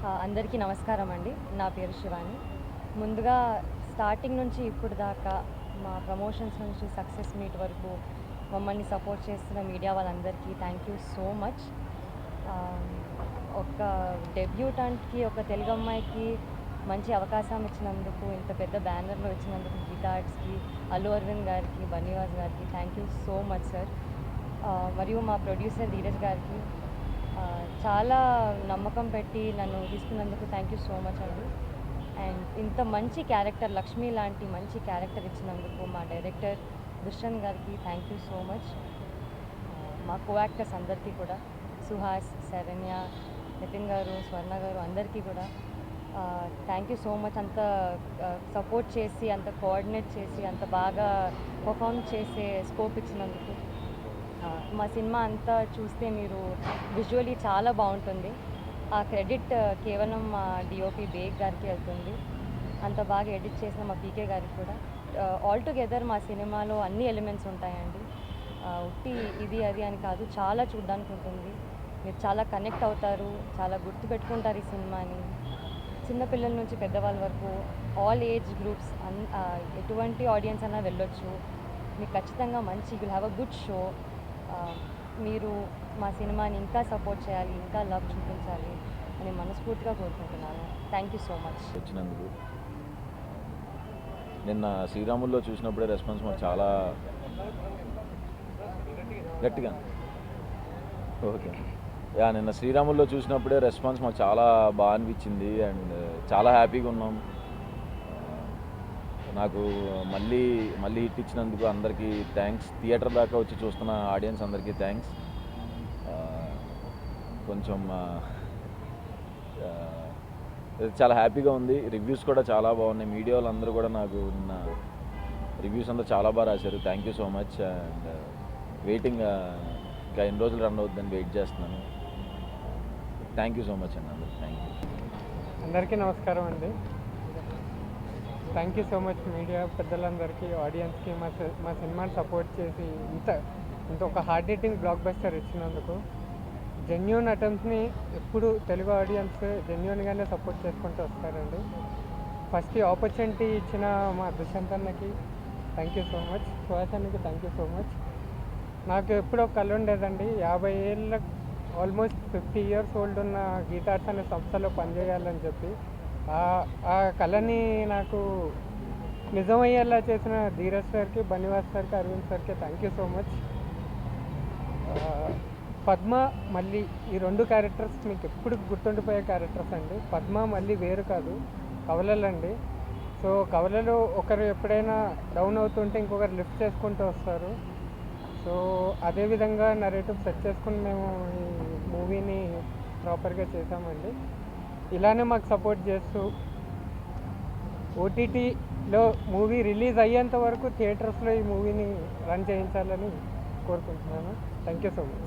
అందరికీ నమస్కారం అండి. నా పేరు శివాని. ముందుగా స్టార్టింగ్ నుంచి ఇప్పుడు దాకా మా ప్రమోషన్స్ నుంచి సక్సెస్ మీట్ వరకు మమ్మల్ని సపోర్ట్ చేస్తున్న మీడియా వాళ్ళందరికీ థ్యాంక్ యూ సో మచ్. ఒక డెబ్యూటెంట్కి, ఒక తెలుగు అమ్మాయికి మంచి అవకాశం ఇచ్చినందుకు, ఇంత పెద్ద బ్యానర్లో ఇచ్చినందుకు గీతా ఆర్ట్స్కి, అల్లు అరవింద్ గారికి, బన్నీవాస్ గారికి thank you so much sir. మరియు మా ప్రొడ్యూసర్ ధీరజ్ గారికి చాలా నమ్మకం పెట్టి నన్ను తీసుకున్నందుకు థ్యాంక్ యూ సో మచ్ అండి. అండ్ ఇంత మంచి క్యారెక్టర్, లక్ష్మి లాంటి మంచి క్యారెక్టర్ ఇచ్చినందుకు మా డైరెక్టర్ దుష్యంత్ గారికి థ్యాంక్ యూ సో మచ్. మా కో యాక్టర్స్ అందరికీ కూడా, సుహాస్, శరణ్య, నితిన్ గారు, స్వర్ణ గారు అందరికీ కూడా థ్యాంక్ యూ సో మచ్. అంత సపోర్ట్ చేసి, అంత కోఆర్డినేట్ చేసి, అంత బాగా పర్ఫామ్ చేసే స్కోప్ ఇచ్చినందుకు. మా సినిమా అంతా చూస్తే మీరు విజువల్లీ చాలా బాగుంటుంది. ఆ క్రెడిట్ కేవలం మా డిఓపి బేగ్ గారికి వెళ్తుంది. అంత బాగా ఎడిట్ చేసిన మా పీకే గారికి కూడా. ఆల్ టుగెదర్ మా సినిమాలో అన్ని ఎలిమెంట్స్ ఉంటాయండి. ఉట్టి ఇది అది అని కాదు, చాలా చూడడానికి ఉంటుంది. మీరు చాలా కనెక్ట్ అవుతారు, చాలా గుర్తుపెట్టుకుంటారు ఈ సినిమాని. చిన్నపిల్లల నుంచి పెద్దవాళ్ళ వరకు ఆల్ ఏజ్ గ్రూప్స్, ఎటువంటి ఆడియన్స్ అన్నా వెళ్ళొచ్చు. మీకు ఖచ్చితంగా మంచి, will have a good show. మీరు మా సినిమాని ఇంకా సపోర్ట్ చేయాలి, ఇంకా లవ్ చూపించాలి అని మనస్ఫూర్తిగా కోరుకుంటున్నాను. Thank you so much. వచ్చినందుకు నిన్న శ్రీరాముల్లో చూసినప్పుడే రెస్పాన్స్ మాకు చాలా గట్టిగా ఓకే నిన్న శ్రీరాముల్లో చూసినప్పుడే రెస్పాన్స్ మాకు చాలా బాగా అనిపించింది. అండ్ చాలా హ్యాపీగా ఉన్నాం. నాకు మళ్ళీ హిట్ ఇచ్చినందుకు అందరికీ థ్యాంక్స్. థియేటర్ దాకా వచ్చి చూస్తున్న ఆడియన్స్ అందరికీ థ్యాంక్స్. కొంచెం చాలా హ్యాపీగా ఉంది. రివ్యూస్ కూడా చాలా బాగున్నాయి. మీడియా వాళ్ళందరూ కూడా నాకు నిన్న రివ్యూస్ అంతా చాలా బాగా రాశారు. Thank you so much. And waiting ఇంకా ఎన్ని రోజులు రన్ అవుతుందని వెయిట్ చేస్తున్నాను. థ్యాంక్ యూ సో మచ్ అండి అందరికి. Thank you. అందరికీ నమస్కారం అండి. Thank you so much media పెద్దలందరికీ, ఆడియన్స్కి మా సినిమాని సపోర్ట్ చేసి ఇంత ఒక హార్డ్ హిట్టింగ్ బ్లాక్ బస్టర్ ఇచ్చినందుకు. జెన్యూన్ అటెంప్ట్ని ఎప్పుడు తెలుగు ఆడియన్స్ జెన్యూన్గానే సపోర్ట్ చేసుకుంటూ వస్తారండి. ఫస్ట్ ఈ ఆపర్చునిటీ ఇచ్చిన మా దుష్యంత్ అన్నకి thank you so much. Suhas అన్నకి థ్యాంక్ యూ సో మచ్. నాకు ఎప్పుడో కళ ఉండేదండి, 50 ఏళ్ళ ఆల్మోస్ట్ 50 years ఓల్డ్ ఉన్న గీతా ఆర్ట్స్ అనే సంస్థలో పనిచేయాలని చెప్పి. ఆ కళని నాకు నిజమయ్యేలా చేసిన ధీరజ్ సార్కి, బన్నీవాస్ సార్కి, అరవింద్ సార్కి thank you so much. Padma, మళ్ళీ ఈ 2 క్యారెక్టర్స్ మీకు ఎప్పుడు గుర్తుండిపోయే క్యారెక్టర్స్ అండి. పద్మ మళ్ళీ వేరు కాదు, కవలలండి. సో కవలలో ఒకరు ఎప్పుడైనా డౌన్ అవుతుంటే ఇంకొకరు లిఫ్ట్ చేసుకుంటూ వస్తారు. సో అదేవిధంగా నరేటివ్ సెట్ చేసుకుని మేము ఈ మూవీని ప్రాపర్గా చేసామండి. ఇలానే మాకు సపోర్ట్ చేస్తూ ఓటీటీలో మూవీ రిలీజ్ అయ్యేంత వరకు థియేటర్స్లో ఈ మూవీని రన్ చేయించాలని కోరుకుంటున్నాను. Thank you so much.